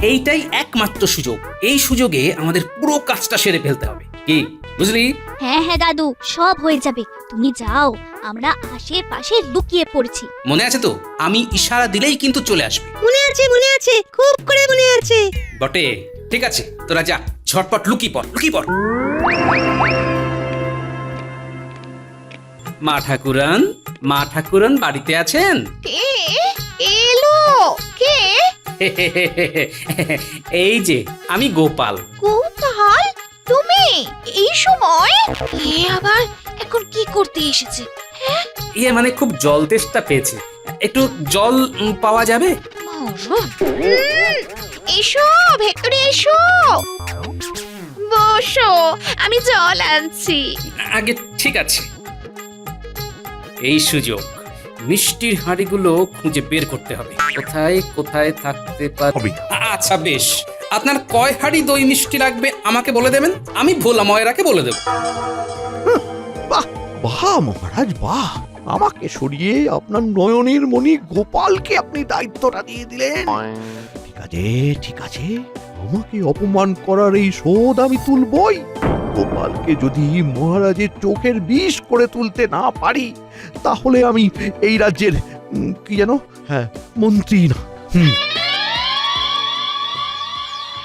এইটাই একমাত্র সুযোগ। এই সুযোগে আমাদের পুরো কাজটা সেরে ফেলতে হবে, কি বুঝলি? হ্যাঁ হ্যাঁ দাদু, সব হয়ে যাবে, তুমি যাও, আমরা আশেপাশে লুকিয়ে পড়ছি। মনে আছে তো, আমি ইশারা দিলেই কিন্তু চলে আসবে। মনে আছে, খুব করে মনে আছে। বটে, ঠিক আছে, তোরা যা, ঝটপট লুকিয়ে পড়, লুকিয়ে পড়। মা ঠাকুরান বাড়িতে আছেন? কে এলো? কে? এই যে আমি গোপাল। গোপাল, তুমি এই সময়? এ আবার এখন কি করতে এসেছে? মানে খুব জল তেষ্টা পেয়েছে, একটু জল পাওয়া যাবে? এসো ভেতরে এসো, বসো, আমি জল আনছি। আগে ঠিক আছে, এই সুযোগ মিষ্টির হাঁড়িগুলো খুঁজে বের করতে হবে, কোথায় কোথায় থাকতে পারে। আচ্ছা বেশ, আপনার কয় হাঁড়ি দই মিষ্টি লাগবে আমাকে বলে দেবেন, আমি ভোলা ময়রাকে বলে দেব। বাহ বাহ মহারাজ বাহ, আমাকে সরিয়ে আপনার নয়নের মণি গোপালকে আপনি দায়িত্বটা দিয়ে দিলেন। ঠিক আছে, আমাকে অপমান করার এই শোধ আমি তুলবই। গোপালকে যদি মহারাজের চোখের বিষ করে তুলতে না পারি, তাহলে আমি এই রাজ্যের কি জানো, হ্যাঁ, মন্ত্রী না।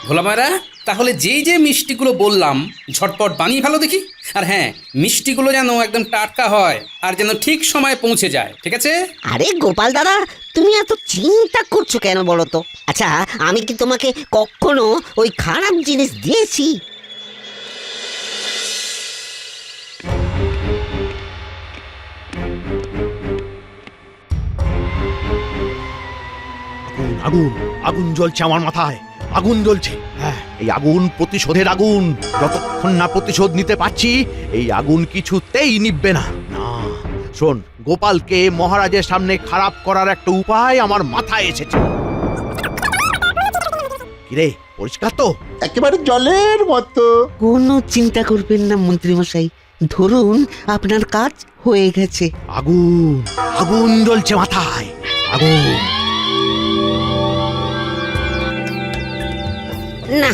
ভোলা ময়রা, তাহলে যেই যে মিষ্টিগুলো বললাম ঝটপট বানিয়ে ভালো দেখি। আর হ্যাঁ, মিষ্টিগুলো যেন একদম টাটকা হয় আর যেন ঠিক সময়ে পৌঁছে যায়, ঠিক আছে? আরে গোপাল দাদা, তুমি এত চিন্তা করছো কেন বলো তো? আচ্ছা, আমি কি তোমাকে কখনো ওই খারাপ জিনিস দিয়েছি? আগুন আগুন জ্বলছে আমার মাথায়, আগুন জ্বলছে। হ্যাঁ, এই আগুন প্রতিশোধের আগুন। যতক্ষণ না প্রতিশোধ নিতে পারছি, এই আগুন কিছুতেই নিভবে না। না, শোন, গোপালকে মহারাজের সামনে খারাপ করার একটা উপায় আমার মাথায় এসেছে। কিরে, পরিষ্কার তো? একেবারে জলের মতো। কোনো চিন্তা করবেন না মন্ত্রী মশাই, ধরুন আপনার কাজ হয়ে গেছে। আগুন আগুন জ্বলছে মাথায়, আগুন। না,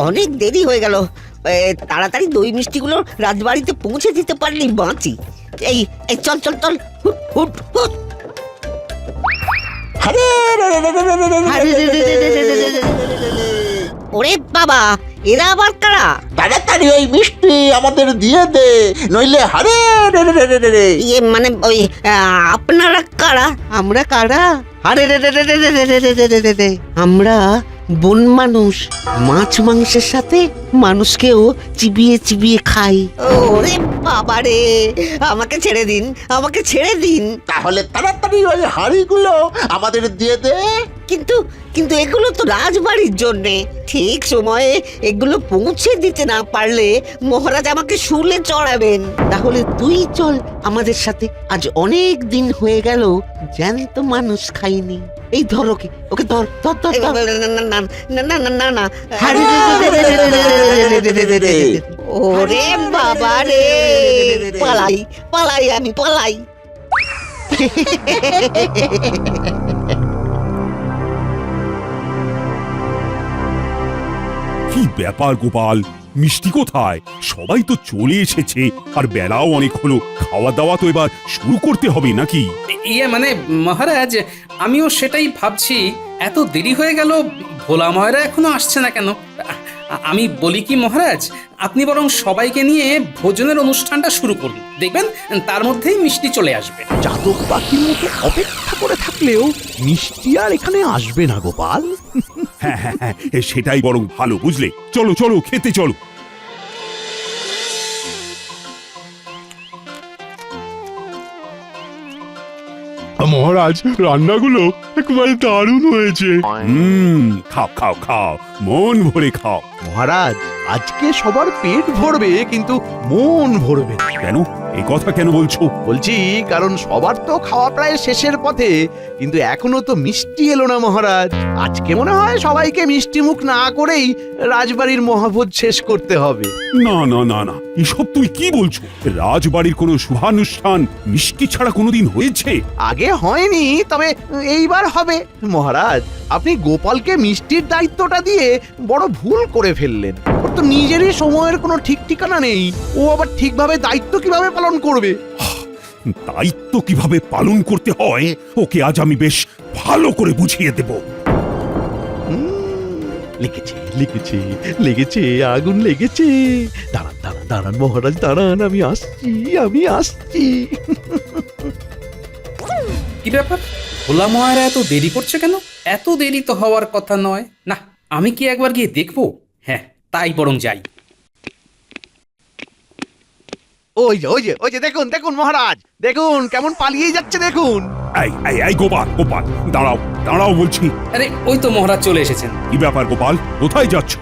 অনেক দেরি হয়ে গেল। তাড়াতাড়ি দই মিষ্টিগুলো রাজবাড়িতে পৌঁছে দিতে পারলেই বাঁচি। এই এই চল চল চল, হুট হুট হুট। আরে ওরে বাবা, এরা আবার কারা? তাড়াতাড়ি ওই মিষ্টি আমাদের দিয়ে দে, নইলে হারে ইয়ে মানে ওই আপনারা কারা? আমরা কারা? আরে রে রে রে রে রে রে রে রে রে রে। আমরা বন মানুষ, মাছ মাংসের সাথে মানুষকেও চিবিয়ে চিবিয়ে খাই। ওরে বাবা রে, আমাকে ছেড়ে দিন, আমাকে ছেড়ে দিন। তাহলে তাড়াতাড়ি ওই হাঁড়িগুলো আমাদের দিয়ে দে। কিন্তু কিন্তু এগুলো তো রাজবাড়ির জন্যে, ঠিক সময়ে এগুলো পৌঁছে দিতে না পারলে মহারাজ আমাকে শুলে চড়াবেন। তাহলে তুই চল আমাদের সাথে, আজ অনেক দিন হয়ে গেল জ্যান্ত মানুষ খাইনি। এই ধর ওকে, ওকে ধর ধর ধর। না না না না না না না। ওরে বাবা রে, পালাই পালাই, আমি পালাই। কি ব্যাপার গোপাল, মিষ্টি কোথায়? সবাই তো চলে এসেছে, আর বেলাও অনেক হলো, খাওয়া দাওয়া তো এবার শুরু করতে হবে নাকি? মানে মহারাজ, আমিও সেটাই ভাবছি, এত দেরি হয়ে গেল, ভোলা ময়রা এখনো আসছে না কেন? আমি বলি কি মহারাজ, আপনি বরং সবাইকে নিয়ে ভোজনের অনুষ্ঠানটা শুরু করুন, দেখবেন তার মধ্যেই মিষ্টি চলে আসবে। জাতক পাখির মতো অপেক্ষা করে থাকলেও মিষ্টি আর এখানে আসবে না গোপাল। হ্যাঁ হ্যাঁ হ্যাঁ, সেটাই বরং ভালো, বুঝলে? চলো চলো, খেতে চলো। মহারাজ, রান্নাগুলো একেবারে দারুণ হয়েছে। খাও খাও খাও, মন ভরে খাও। মহারাজ, আজকে সবার পেট ভরবে কিন্তু মন ভরবে না। কেন? এই কথা কেন বলছো? বলছি কারণ সবার তো খাওয়া প্রায় শেষের পথে, কিন্তু এখনো তো মিষ্টি এলো না মহারাজ। আজকে মনে হয় সবাইকে মিষ্টি মুখ না করেই রাজবাড়ির মহাভোজ শেষ করতে হবে। না না না না, এসব তুমি কি বলছো? রাজবাড়ির কোনো শুভানুষ্ঠান মিষ্টি ছাড়া কোনোদিন হয়েছে? আগে হয়নি, তবে এইবার হবে। মহারাজ, আপনি গোপালকে মিষ্টির দায়িত্বটা দিয়ে বড় ভুল করে ফেললেন। ওর তো নিজেরই সময়ের কোনো ঠিক ঠিকানা নেই, ও আবার ঠিকভাবে দায়িত্ব কিভাবে পালন করবে? দায়িত্ব কিভাবে পালন করতে হয় ওকে আজ আমি বেশ ভালো করে বুঝিয়ে দেব। লেগেছে লেগেছে লেগেছে, আগুন লেগেছে। দাঁড়ান দাঁড়ান দাঁড়ান মহারাজ, দাঁড়ান, আমি আসছি। কি ব্যাপার, ভোলা মহারা এত দেরি করছে কেন? এত দেরি তো হওয়ার কথা নয়। না, আমি কি একবার গিয়ে দেখবো? হ্যাঁ, তাই বরং যাই। ওই যে দেখুন দেখুন মহারাজ, দেখুন কেমন পালিয়ে যাচ্ছে দেখুন। এই গোপাল, গোপাল দাঁড়াও, দাঁড়াও বলছি। আরে ওই তো মহারাজ চলে এসেছেন। কি ব্যাপার গোপাল, কোথায় যাচ্ছ?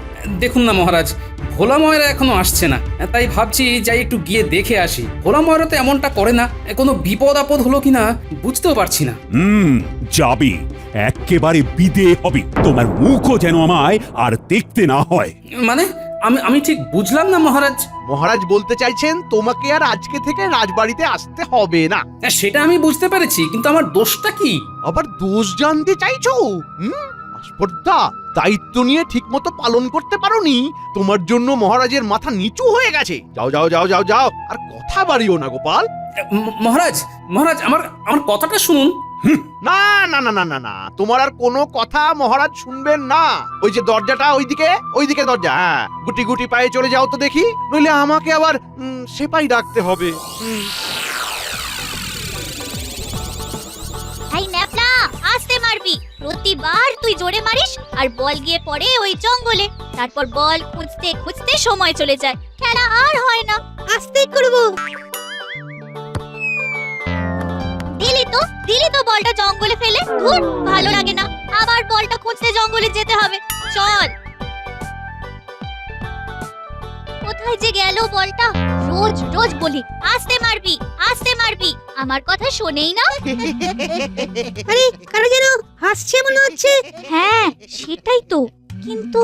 দেখুন না মহারাজ, ভোলা ময়রা এখনো আসছে না, তাই ভাবছি যাই একটু গিয়ে দেখে আসি। ভোলা ময়রা তো এমনটা করে না, কোনো বিপদ আপদ হলো কিনা বুঝতেও পারছি না। যাবে, একেবারে বিদে হবে। তোমার মুখও যেন আমায় আর দেখতে না হয়। মানে আমি ঠিক বুঝলাম না মহারাজ। মহারাজ বলতে চাইছেন তোমাকে আর আজকে থেকে রাজবাড়িতে আসতে হবে না। সেটা আমি বুঝতে পেরেছি, কিন্তু আমার দোষটা কি? আবার দোষ জানতে চাইছো? আস্পর্ধা, দায়িত্ব নিয়ে ঠিক মতো পালন করতে পারোনি, তোমার জন্য মহারাজের মাথা নিচু হয়ে গেছে। যাও যাও যাও যাও যাও, আর কথা বাড়িও না গোপাল। মহারাজ মহারাজ আমার কথাটা শুনুন। না না না না না না, তোমার আর কোনো কথা মহারাজ শুনবেন না। ওই যে দরজাটা, ওইদিকে দরজা, হ্যাঁ, গুটি গুটি পায়ে চলে যাও তো দেখি, নইলে আমাকে আবার সেপাই ডাকতে হবে। এই ন্যাপলা, আস্তে মারবি। প্রতিবার তুই জোরে মারিস আর বল গিয়ে পড়ে ওই জঙ্গলে। তারপর বল খুঁজতে খুঁজতে সময় চলে যায়, খেলা আর হয় না। আস্তে করব। দিলি তো বলটা জঙ্গলে ফেলে। ধুর, ভালো লাগে না, আবার বলটা খুঁজতে জঙ্গলে যেতে হবে। চল। কোথায় যে গেল বলটা? রোজ রোজ বলি আস্তে মারবি, আস্তে মারবি, আমার কথা শোনেই না। আরে কারা যেন হাসছে মনে হচ্ছে। হ্যাঁ, সেটাই তো, কিন্তু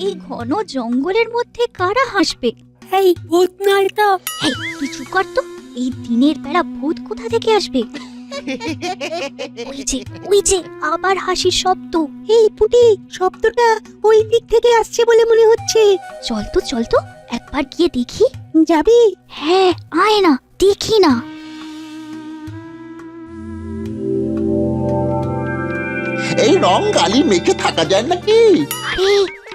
এই ঘন জঙ্গলের মধ্যে কারা হাসবে? এই ভূত নয় তো? এই তুই চুপ কর তো, এই দিনের বেলা ভূত কোথা থেকে আসবে? ওই যে আবার হাসির শব্দ। এই পুটি, শব্দটা ওই দিক থেকে আসছে বলে মনে হচ্ছে। চল তো একবার গিয়ে দেখি। যাবি? হ্যাঁ, আয় না, দেখি না। এই রং গালি মেখে থাকা যায় নাকি? আরে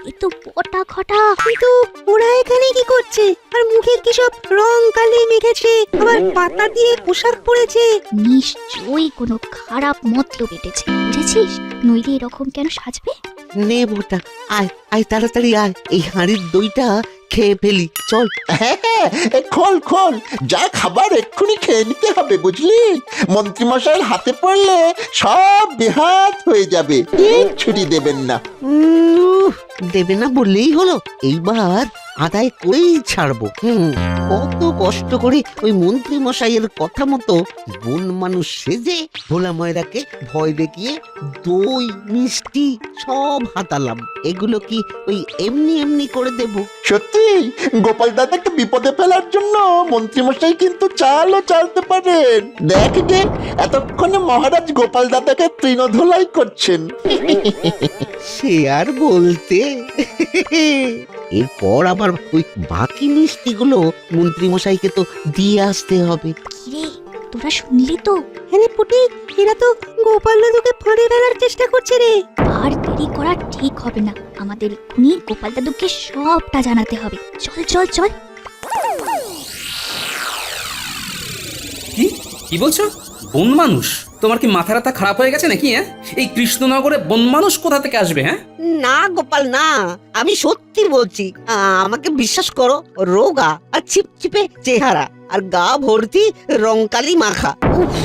এ তো পটা খটা। কিন্তু ওরা এখানে কি করছে? আর মুখে কি সব রং কালি মেখেছে, আবার পাতা দিয়ে পোশাক পরেছে। নিশ্চয়ই কোনো খারাপ মতলব এটেছে, বুঝেছিস? নইলে এরকম কেন সাজবে? নে বোটা, আয় আয় তাড়াতাড়ি আয়, এই হাঁড়ির দইটা খেয়ে ফেলি। চল। হ্যাঁ হ্যাঁ, খোল খোল, যা খাবার এক্ষুনি খেয়ে নিতে হবে, বুঝলি? মন্ত্রীমশাইয়ের হাতে পড়লে সব বেহাত হয়ে যাবে, ছুটি দেবেন না। দেবে না বললেই হলো, এইবার আদায় করেই ছাড়বো। কত কষ্ট করে ওই মন্ত্রী মশাইয়ের কথা মতো বন মানুষ সেজে ভোলা ময়রাকে ভয় দেখিয়ে দই মিষ্টি সব হাতালাম। এগুলো কি ওই এমনি এমনি করে দেব? সত্যি গোপাল দাদাকে বিপদে ফেলার জন্য মন্ত্রীমশাই কিন্তু চালও চালতে পারেন। দেখ যে এতক্ষণে মহারাজ গোপাল দাদাকে তৃণধোলাই করছেন। সে আর বলতে। এরপর আবার ওই বাকি মিষ্টিগুলো মন্ত্রী মশাইকে তো দিয়ে আসতে হবে। কিরে, তোরা শুনলি তো? হ্যাঁ পুটি, এরা তো গোপাল দাদুকে ফাঁড়ে ফেলার চেষ্টা করছে রে। আর দেরি করা ঠিক হবে না, আমাদের এক্ষুনি গোপাল দাদুকে সবটা জানাতে হবে। চল চল চল। কি বলছো? বন মানুষ? তোমার কি মাথা রাতা খারাপ হয়ে গেছে নাকি? হ্যাঁ, এই কৃষ্ণনগরে বন মানুষ কোথা থেকে আসবে? হ্যাঁ না গোপাল না, আমি সত্যি বলছি। আমাকে বিশ্বাস করো, রোগা আর ছিপছিপে চেহারা আর গা ভর্তি রংকালি মাখা। উফ,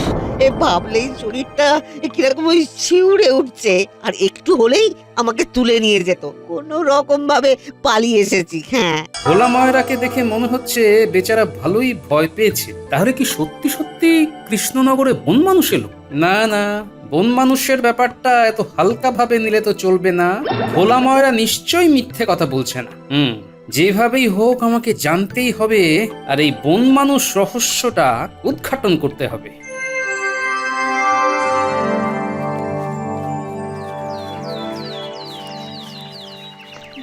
এ ভাবলেই শরীরটা কিরকম ওই শিউরে উঠছে। আর একটু হলেই আমাকে তুলে নিয়ে যেত, কোনো রকম ভাবে পালিয়ে এসেছি। হ্যাঁ, ভোলা ময়রাকে দেখে মনে হচ্ছে বেচারা ভালোই ভয় পেয়েছে। তাহলে কি সত্যি সত্যি কৃষ্ণনগরে বন মানুষ এলো? না না, বন মানুষের ব্যাপারটা এত হালকা ভাবে নিলে তো চলবে না। ভোলা ময়রা নিশ্চয়ই মিথ্যে কথা বলছে না। যেভাবেই হোক আমাকে জানতেই হবে, আর এই বন মানুষ রহস্যটা উদ্ঘাটন করতে হবে।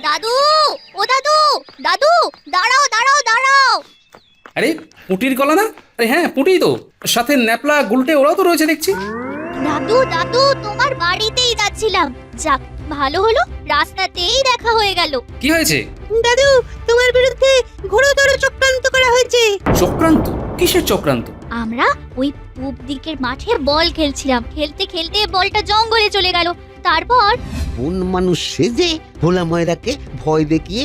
দাদু, ও দাদু, দাদু, দাঁড়াও দাঁড়াও দাঁড়াও। আরে পুটির গলা না? আরে হ্যাঁ, পুটি তো, সাথে ন্যাপলা গুলটে ওরাও তো রয়েছে দেখছি। দাদু দাদু, তোমার বাড়িতেই যাচ্ছিলাম। যাক, ভালো হলো, রাস্তাতেই দেখা হয়ে গেল। কি হয়েছে? দাদু, তোমার বিরুদ্ধে ঘোরতর চক্রান্ত করা হয়েছে। চক্রান্ত? কিসের চক্রান্ত? আমরা ওই পূব দিকের মাঠে বল খেলছিলাম, খেলতে খেলতে বলটা জঙ্গলে চলে গেল। তারপর কোন মানুষ সেজে ভোলা ময়রাকে ভয় দেখিয়ে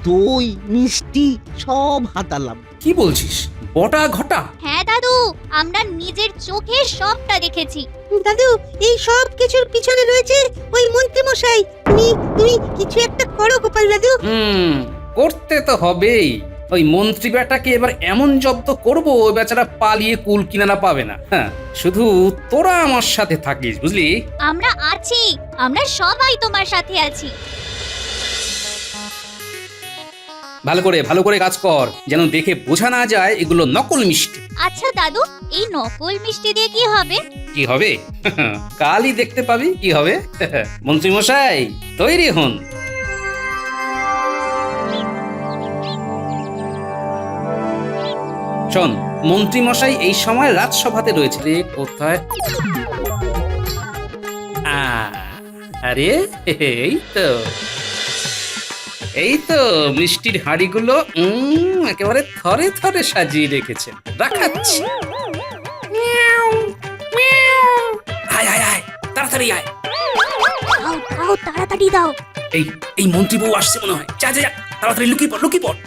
দই মিষ্টি সব হাতালাম। কি বলছিস? বটা ঘটা? হ্যাঁ দাদু, আমরা নিজের চোখে সবটা দেখেছি। দাদু, এই সব কিছুর পিছনে রয়েছে ওই মন্ত্রী মশাই। তুমি কিছু একটা করো গোপাল দাদু। করতে তো হবেই। ওই মন্ত্রী বেটাকে এবার এমন জব্দ করবো, ওই বেচারা পালিয়ে কুল কিনারা পাবে না। হ্যাঁ, শুধু তোরা আমার সাথে থাকিস, বুঝলি? আমরা আছি, আমরা সবাই তোমার সাথে আছি। ভালো করে কাজ কর, যেন দেখে বোঝা না যায় এগুলো নকল মিষ্টি। আচ্ছা দাদু, এই নকল মিষ্টি দিয়ে কি হবে? কি হবে? কালই দেখতে পাবি কি হবে। মন্ত্রী মশাই, তৈরি হন। শোন, মন্ত্রী মশাই এই সময় রাজসভাতে রয়েছে। রে কোথায়? আরে এই তো মিষ্টির হাঁড়িগুলো একেবারে থরে থরে সাজিয়ে রেখেছেন। রাখাচ্ছি। আয় আয় আয়, তাড়াতাড়ি আয়। দাও দাও, তাড়াতাড়ি দাও। এই মন্ত্রী বউ আসছে মনে হয়। যা যা যা, তাড়াতাড়ি লুকিয়ে পড়, লুকিয়ে পড়।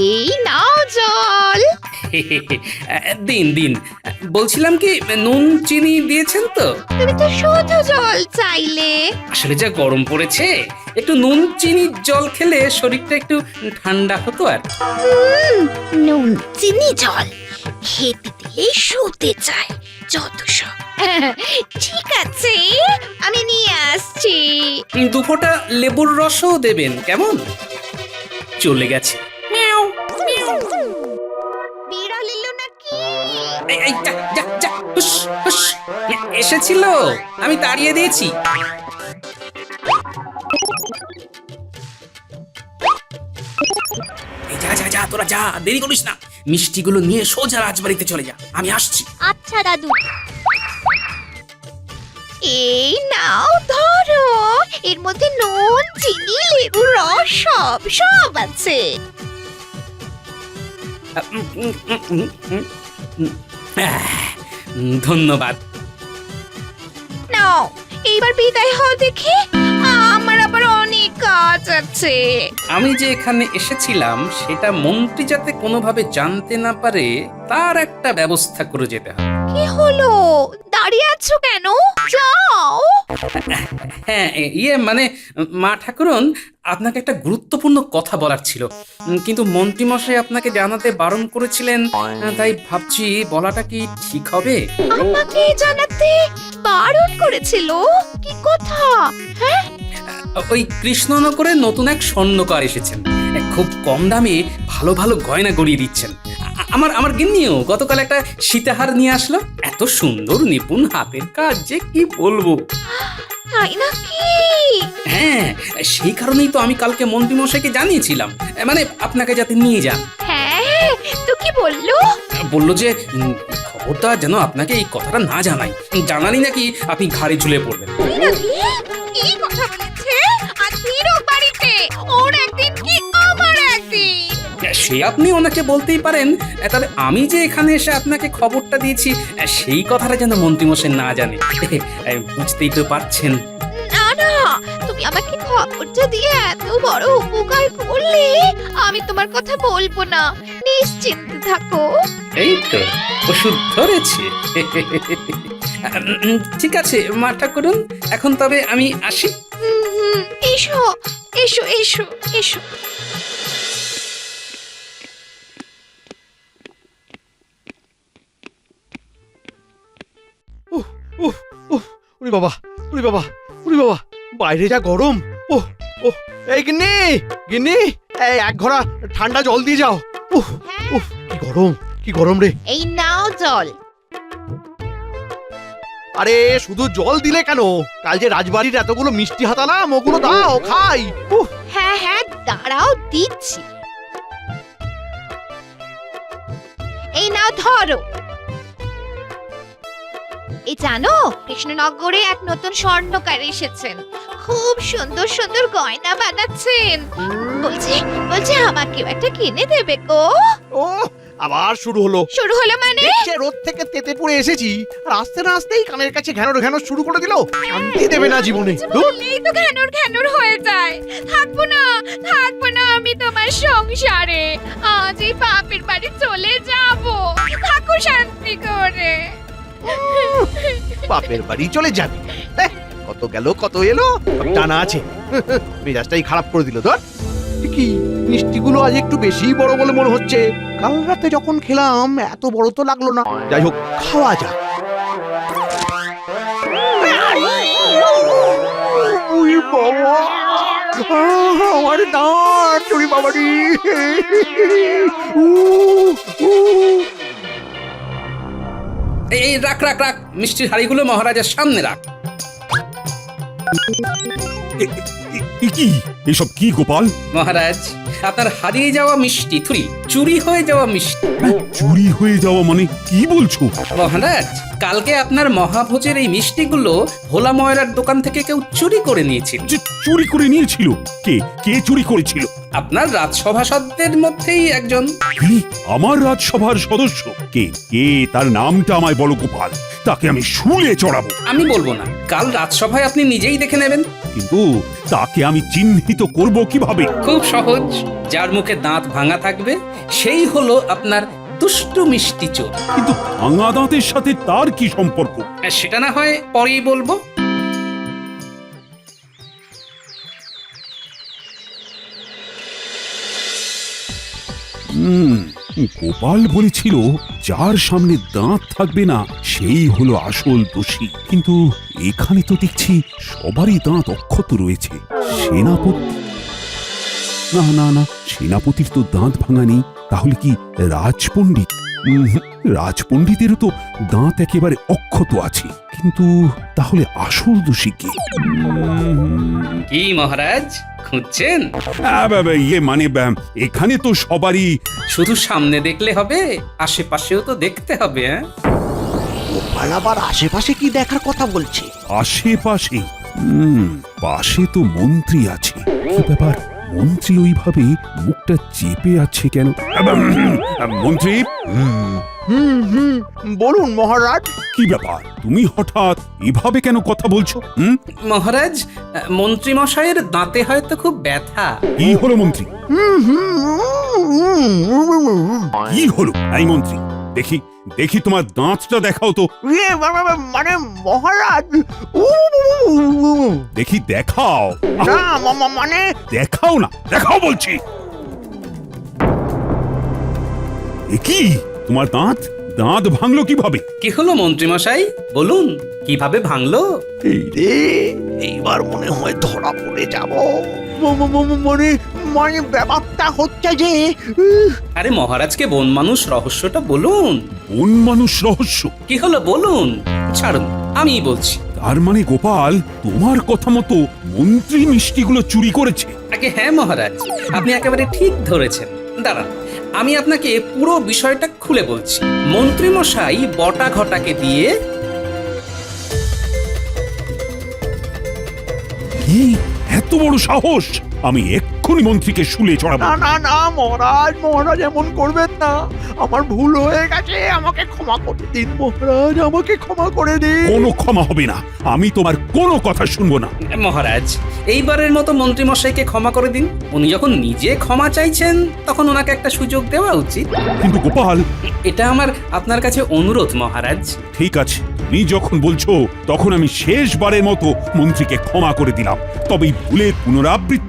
এই নাও জল। দিন দিন, বলছিলাম কি, নুন চিনি দিয়েছেন তো? তুমি তো শুধু জল চাইলে। আসলে যা গরম পড়েছে, একটু নুন চিনি জল খেলে শরীরটা একটু ঠান্ডা হতো। আর নুন চিনি জল খেতে দিলেই শুতে চায় যত সব। ঠিক আছে, আমি নিয়ে আসছি। দুফোঁটা লেবুর রসও দেবেন, কেমন? চলে গেছে। বিড়াল এলো নাকি? এই, যা, যা, যা, হুস, হুস। এসেছিল, আমি তাড়িয়ে দিয়েছি। যা যা যা, তোরা যা, দেরি করিস না। মিষ্টিগুলো নিয়ে সোজা রাজবাড়িতে চলে যা, আমি আসছি। আচ্ছা দাদু। এই নাও ধরো, এর মধ্যে নুন চিনি লেবুর রস সব আছে। ধন্যবাদ। নাও, এইবার বিদায় হও দেখি, আমার আবার অনেক কাজ আছে। আমি যে এখানে এসেছিলাম সেটা মন্ত্রী যাতে কোনোভাবে জানতে না পারে, তার একটা ব্যবস্থা করে যেতে হবে। কি হলো, দাঁড়িয়ে আছো কেন? যাও। হ্যাঁ, মানে মা ঠাকুরন, আপনাকে একটা গুরুত্বপূর্ণ কথা বলার ছিল, কিন্তু মন্ত্রী মশাই আপনাকে জানাতে বারণ করেছিলেন, তাই ভাবছি বলাটা কি ঠিক হবে? আমাকে জানাতে বারণ করেছিল? কি কথা? হ্যাঁ, ওই কৃষ্ণনগরে নতুন এক স্বর্ণকার এসেছেন, খুব কম দামে ভালো ভালো গয়না গড়িয়ে দিচ্ছেন। আমার গিন্নিও গতকাল একটা সীতাহার নিয়ে আসলো। এত সুন্দর নিপুণ হাতের কাজ যে কি বলবো। তাই নাকি? হ্যাঁ, সেই কারণেই তো আমি কালকে মন্ত্রী মশাইকে জানিয়েছিলাম, মানে আপনাকে যাতে নিয়ে যান। হ্যাঁ, তো কি বললো? বললো যে খবরদার যেন আপনাকে এই কথাটা না জানাই, জানালি নাকি আপনি ঘাড়ে ঝুলে পড়বেন। তাই নাকি? কি কথা বলেছে? আজকেরও বাড়িতে ওর একদিন কি আমার একদিন? সে আপনি ওনাকে বলতেই পারেন, তবে আমি যে এখানে এসে আপনাকে খবরটা দিয়েছি সেই কথাটা যেন মন্ত্রীমশাই না জানে। বুঝতেই তো পারছেন। না না, তুমি তুমি আমাকে খবরটা দিয়ে এত বড় উপকার করলে আমি তোমার কথা বলবো না, নিশ্চিন্তে থাকো। এই তো ওষুধ ধরেছে। ঠিক আছে মা ঠাকুরন, এখন তবে আমি আসি। এসো এসো এসো এসো। উহ, উহ, ওরে বাবা, ওরে বাবা, ওরে বাবা, বাইরে যা গরম। ওহ ওহ, এই গিন্নি, গিন্নি, এই এক ঘোড়া ঠান্ডা জল দিয়ে যাও। উহ উহ, কি গরম রে। এই নাও জল। আরে শুধু জল দিলে কেন? কাল যে রাজবাড়ির এতগুলো মিষ্টি হাতালাম, ওগুলো দাও খাই। উহ, হ্যাঁ হ্যাঁ, দাঁড়াও দিচ্ছি। এই নাও ধরো। এই জানো, কৃষ্ণনগরে এক নতুন স্বর্ণকার এসেছেন, খুব সুন্দর সুন্দর গয়না বানাচ্ছেন। বলছি বলছি আমাকেও একটা কিনে দেবে গো। ও আবার শুরু হলো। শুরু হলো মানে? সে রোদ থেকে তেতে পড়ে এসেছি, আর আসতে না আসতেই কানের কাছে ঘ্যানোর ঘ্যানোর শুরু করে দিল। শান্তি দেবে না জীবনে। ধুর। বললেই তো ঘ্যানোর ঘ্যানোর হয়ে যায়। থাকবো না আমি তোমার সংসারে। আজ এই বাপের বাড়ি চলে যাব। থাকো শান্তি করে। বাপের বাড়ি চলে যাবে? এহ, কত গেল কত এলো, সব জানা আছে। মেজাজটাই খারাপ করে দিল। ধর, কি মিষ্টিগুলো আজ একটু বেশি বড় বলে মনে হচ্ছে। কাল রাতে যখন খেলাম এত বড় তো লাগলো না। যাই হোক, খাওয়া যাক। ওই বাবা, আমার দাঁত, ওরে বাবারি। এই রাখ রাখ রাখ, মিষ্টির হাড়িগুলো মহারাজের সামনে রাখ। কি এসব কি গোপাল? মহারাজ, আপনার হারিয়ে যাওয়া মিষ্টি চুরি হয়ে যাওয়া মিষ্টি। চুরি হয়ে যাওয়া মানে কি বলছো? মহারাজ, কালকে আপনার মহাভোজের এই মিষ্টিগুলো ভোলা ময়রার দোকান থেকে কেউ চুরি করে নিয়েছিল। যে চুরি করে নিয়েছিল? কে কে চুরি করেছিল? আপনার রাজসভাসদের মধ্যেই একজন। কি? আমার রাজসভার সদস্য? কে কে তার নামটা আমায় বলো গোপাল, তাকে আমি শুলে চড়াবো। আমি বলবো না, কাল রাজসভায় আপনি নিজেই দেখে নেবেন। কিন্তু তাকে আমি চিহ্নিত করব কিভাবে? খুব সহজ, যার মুখে দাঁত ভাঙা থাকবে সেই হলো আপনার দুষ্টু মিষ্টি চোর। কিন্তু ভাঙা দাঁতের সাথে তার কি সম্পর্ক? সেটা না হয় পরেই বলবো। গোপাল বলেছিল যার সামনে দাঁত থাকবে না সেই হলো আসল দোষী, কিন্তু এখানে তো দেখছি সবারই দাঁত অক্ষত রয়েছে। সেনাপতি? না না না, সেনাপতির তো দাঁত ভাঙা নেই। তাহলে কি রাজপণ্ডিত? রাজপণ্ডিতেরও তো দাঁত একেবারে অক্ষত আছে, কিন্তু তাহলে আসল দোষী কে? কি মহারাজ, খুঁজছেন? ইয়ে মানে এখানে তো সবারই। শুধু সামনে দেখলে হবে, আশেপাশেও তো দেখতে হবে। গোপাল আবার আশেপাশে কি দেখার কথা বলছে? আশেপাশে? পাশে তো মন্ত্রী আছে। কি ব্যাপার, মন্ত্রী ওইভাবে মুখটা চেপে আছে কেন? মন্ত্রী? বলুন মহারাজ। কি ব্যাপার, তুমি হঠাৎ এভাবে কেন কথা বলছো? মহারাজ, মন্ত্রী মশাইয়ের দাঁতে হয়তো খুব ব্যথা। কি হলো মন্ত্রী? কি হলো এই মন্ত্রী? দেখি দেখি তোমার দাঁতটা দেখাও তো। মানে মহারাজ, দেখি দেখাও। না মানে দেখাও না, দেখাও বলছি। এ কি, তোমার দাঁত দাঁত ভাঙলো কিভাবে? কি হলো মন্ত্রী মশাই, বলুন কিভাবে ভাঙলো? এই রে, এইবার মনে হয় ধরা পড়ে যাব। মানে মানে ব্যাপারটা হচ্ছে যে, আরে মহারাজকে বন মানুষ রহস্যটা বলুন। বন মানুষ রহস্য? কি হলো বলুন। ছাড়ুন, আমিই বলছি। তার মানে গোপাল, তোমার কথা মতো মন্ত্রী মিষ্টিগুলো চুরি করেছে? আগে হ্যাঁ মহারাজ, আপনি একেবারে ঠিক ধরেছেন। দাঁড়ান, আমি আপনাকে পুরো বিষয়টা খুলে বলছি। মন্ত্রী মশাই বটা ঘটাকে দিয়ে। কি এত বড় সাহস? আমি এক্ষুনি মন্ত্রীকে শুলে চড়াবো। না না না মহারাজ, মহারাজ এমন করবেন না। আমার ভুল হয়ে গেছে, আমাকে ক্ষমা করে দিন মহারাজ, আমাকে ক্ষমা করে দিন। কোনো ক্ষমা হবে না, আমি তোমার কোনো কথা শুনবো না। মহারাজ, এইবারের মতো মন্ত্রীমশাইকে ক্ষমা করে দিন। উনি যখন নিজে ক্ষমা চাইছেন তখন ওনাকে একটা সুযোগ দেওয়া উচিত। কিন্তু গোপাল, এটা আমার আপনার কাছে অনুরোধ মহারাজ। ঠিক আছে, তুমি যখন বলছো তখন আমি শেষবারের মতো মন্ত্রীকে ক্ষমা করে দিলাম। তবে এই ভুলের পুনরাবৃত্তি